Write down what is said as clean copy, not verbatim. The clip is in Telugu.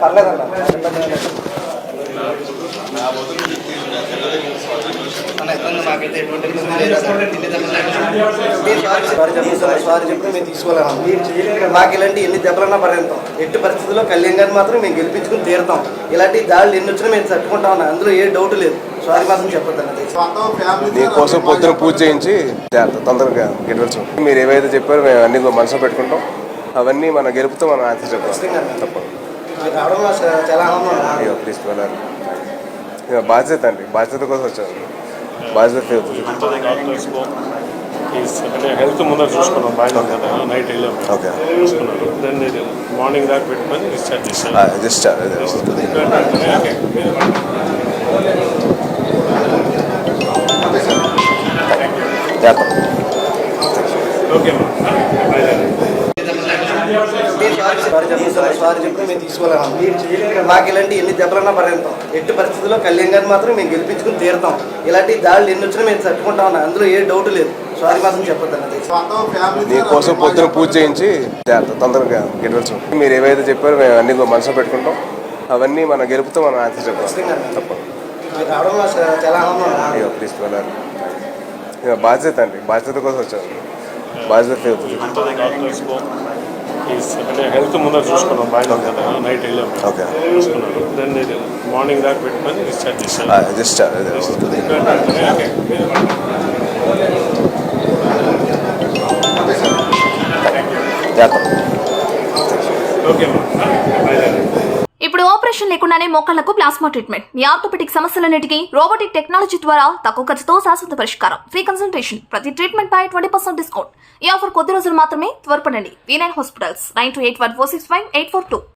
పర్లేదన్న. సారీ చెప్పి మేము తీసుకోలేము. మాకు ఇలాంటి ఎన్ని దెబ్బలన్నా పర్యంతం ఎట్టి పరిస్థితుల్లో కళ్యాణ్ గారిని మాత్రం మేము గెలిపించుకుని తీరుతాం. ఇలాంటి దాడులు ఎన్ని వచ్చినా మేము తట్టుకుంటాం అన్న, అందులో ఏ డౌట్ లేదు. సారీ మాత్రం చెప్పొద్దన్నది. మీకోసం పొద్దున పూజ చేయించి తొందరగా గెలవచ్చు. మీరు ఏవైతే చెప్పారో మేము అన్ని మనసులో పెట్టుకుంటాం. అవన్నీ మన గెలుపుతో మనం ఆన్సర్ చెప్తాం. తప్పదు. చాలా ఆనందం. అయ్యో ప్లీజ్ వెళ్ళాలి. బాధ్యత అండి, బాధ్యత కోసం వచ్చాను. బాధ్యత హెల్త్ ముందర చూసుకున్నాం. బాగా నైట్ వెళ్ళాము. ఓకే చూసుకున్నారు. దెన్ మార్నింగ్ దాకా పెట్టుకొని డిశ్చార్జ్ చేశారు. ఓకే సారీ చెప్పి మేము తీసుకోలేము. మాకు ఇలాంటి ఎన్ని దెబ్బలన్నా పర్యంతం ఎట్టి పరిస్థితుల్లో కళ్యాణ్ గారిని మాత్రం మేము గెలిపించుకుని తీరుతాం. ఇలాంటి దాడులు ఎన్ని వచ్చినా మేము తట్టుకుంటాం అన్న, అందులో ఏ డౌట్ లేదు. సారీ మాత్రం చెప్పొద్దన్నది. మీకోసం పొద్దున పూజ చేయించి తొందరగా గెలవచ్చు. మీరు ఏవైతే చెప్పారో మేము అన్ని మనసులో పెట్టుకుంటాం. అవన్నీ మన గెలుపుతో మనం ఆన్సర్ చెప్తాం. తప్పదు. చాలా ఆనందం. అయ్యో ప్లీజ్ వెళ్ళాలి. బాధ్యత అండి, బాధ్యత కోసం వచ్చాను. బాధ్యత హెల్త్ ముందర చూసుకున్నాం. బాగా నైట్ వెళ్ళాము. ఓకే చూసుకున్నారు. దెన్ మార్నింగ్ దాకా పెట్టుకొని డిశ్చార్జ్ చేశారు. ఓకే ఇప్పుడు ఆపరేషన్ లేకుండానే మోకాళ్లకు ప్లాస్మా ట్రీట్మెంట్. మీ ఆర్థోపెటిక్ సమస్యలన్నిటికీ రోబోటిక్ టెక్నాలజీ ద్వారా తక్కువ ఖర్చుతో శాశ్వత పరిష్కారం. Free consultation. ప్రతి ట్రీట్మెంట్ పై 20% డిస్కౌంట్. ఈ ఆఫర్ కొద్ది రోజులు మాత్రమే. త్వరపడండి. V9 hospitals 9281465842.